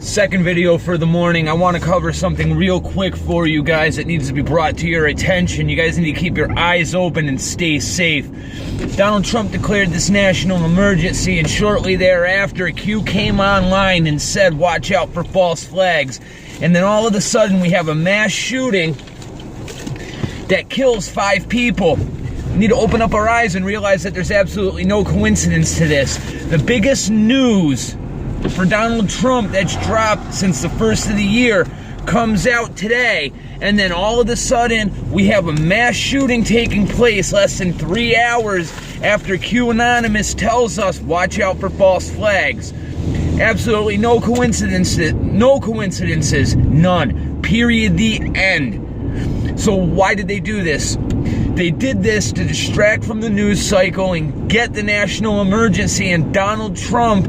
Second video for the morning. I want to cover something real quick for you guys that needs to be brought to your attention. You guys need to keep your eyes open and stay safe. Donald Trump declared this national emergency, and shortly thereafter, Q came online and said, watch out for false flags. And then all of a sudden, we have a mass shooting that kills 5 people. We need to open up our eyes and realize that there's absolutely no coincidence to this. The biggest news for Donald Trump that's dropped since the first of the year comes out today, and then all of a sudden we have a mass shooting taking place less than 3 hours after Q Anonymous tells us watch out for false flags. Absolutely no coincidences, none, period, the end. So why did they do this? They did this to distract from the news cycle and get the national emergency and Donald Trump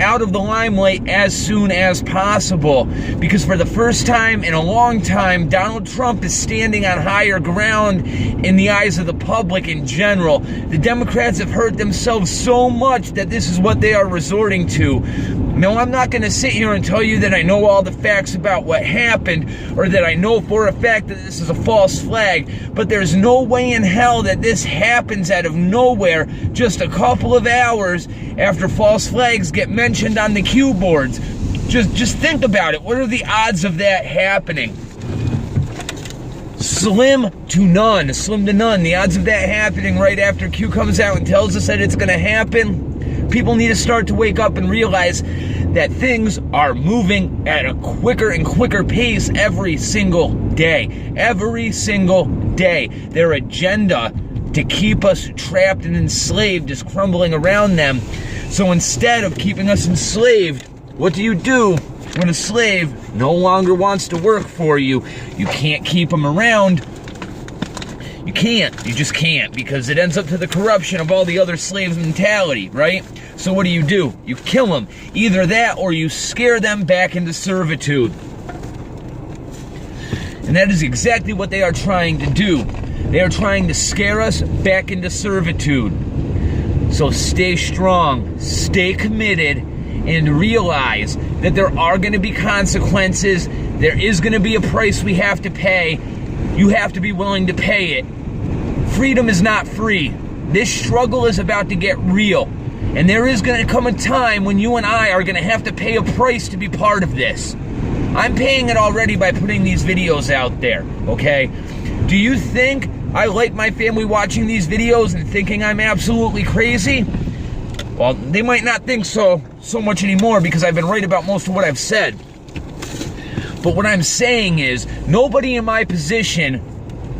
out of the limelight as soon as possible. Because for the first time in a long time, Donald Trump is standing on higher ground in the eyes of the public in general. The Democrats have hurt themselves so much that this is what they are resorting to. Now, I'm not going to sit here and tell you that I know all the facts about what happened or that I know for a fact that this is a false flag, but there's no way in hell that this happens out of nowhere just a couple of hours after false flags get mentioned on the Q boards. Just think about it. What are the odds of that happening? Slim to none. The odds of that happening right after Q comes out and tells us that it's going to happen. People need to start to wake up and realize that things are moving at a quicker and quicker pace every single day. Every single day. Their agenda to keep us trapped and enslaved is crumbling around them. So instead of keeping us enslaved, what do you do when a slave no longer wants to work for you? You can't keep them around. You can't. You just can't, because it ends up to the corruption of all the other slaves' mentality, right? So what do? You kill them. Either that or you scare them back into servitude. And that is exactly what they are trying to do. They are trying to scare us back into servitude. So stay strong, stay committed, and realize that there are going to be consequences. There is going to be a price we have to pay. You have to be willing to pay it. Freedom is not free. This struggle is about to get real. And there is going to come a time when you and I are going to have to pay a price to be part of this. I'm paying it already by putting these videos out there, okay? Do you think I like my family watching these videos and thinking I'm absolutely crazy? Well, they might not think so much anymore because I've been right about most of what I've said. But what I'm saying is, nobody in my position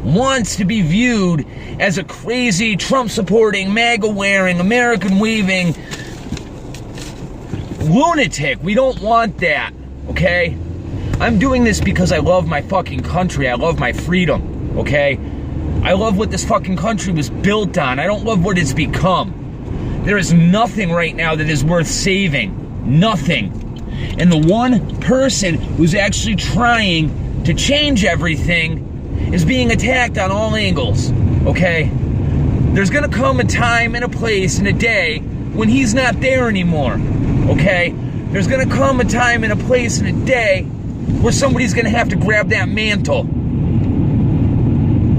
wants to be viewed as a crazy, Trump-supporting, MAGA-wearing, American-waving lunatic. We don't want that, okay? I'm doing this because I love my fucking country. I love my freedom, okay? I love what this fucking country was built on. I don't love what it's become. There is nothing right now that is worth saving. Nothing. And the one person who's actually trying to change everything is being attacked on all angles, okay? There's gonna come a time and a place and a day when he's not there anymore, okay? There's gonna come a time and a place and a day where somebody's gonna have to grab that mantle.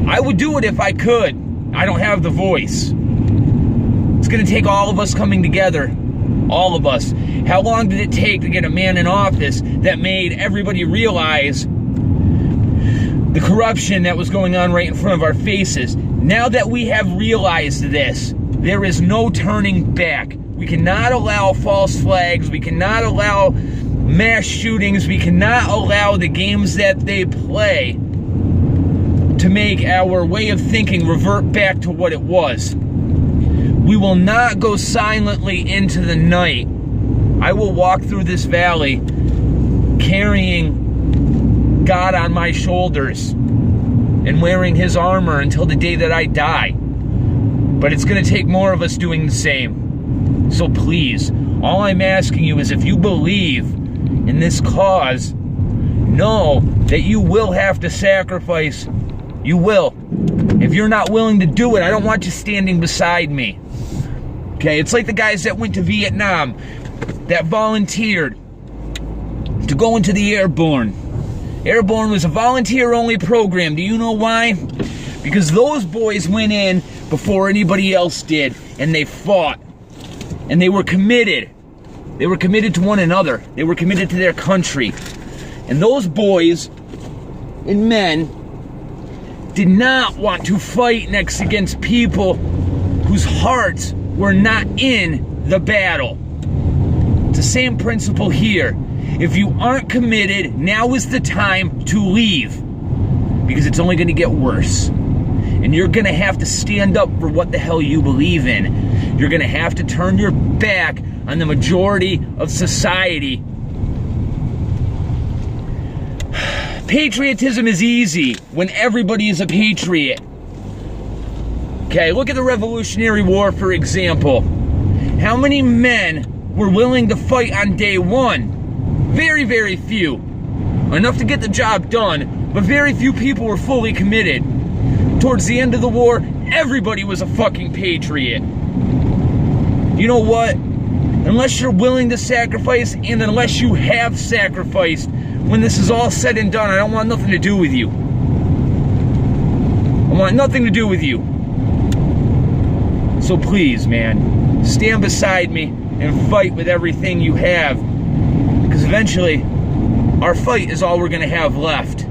I would do it if I could. I don't have the voice. It's gonna take all of us coming together. All of us. How long did it take to get a man in office that made everybody realize the corruption that was going on right in front of our faces? Now that we have realized this, there is no turning back. We cannot allow false flags. We cannot allow mass shootings. We cannot allow the games that they play to make our way of thinking revert back to what it was. We will not go silently into the night. I will walk through this valley carrying God on my shoulders and wearing his armor until the day that I die. But it's going to take more of us doing the same. So please, all I'm asking you is, if you believe in this cause, know that you will have to sacrifice. You will. If you're not willing to do it, I don't want you standing beside me. Okay, it's like the guys that went to Vietnam, that volunteered to go into the Airborne. Airborne was a volunteer-only program. Do you know why? Because those boys went in before anybody else did, and they fought. And they were committed. They were committed to one another. They were committed to their country. And those boys and men did not want to fight next against people whose hearts were not in the battle. It's the same principle here. If you aren't committed, now is the time to leave, because it's only going to get worse. And you're going to have to stand up for what the hell you believe in. You're going to have to turn your back on the majority of society. Patriotism is easy when everybody is a patriot. Okay, look at the Revolutionary War, for example. How many men were willing to fight on day one? Very, very few. Enough to get the job done, but very few people were fully committed. Towards the end of the war, everybody was a fucking patriot. You know what? Unless you're willing to sacrifice, and unless you have sacrificed, when this is all said and done, I don't want nothing to do with you. I want nothing to do with you. So please, man, stand beside me and fight with everything you have. Because eventually, our fight is all we're going to have left.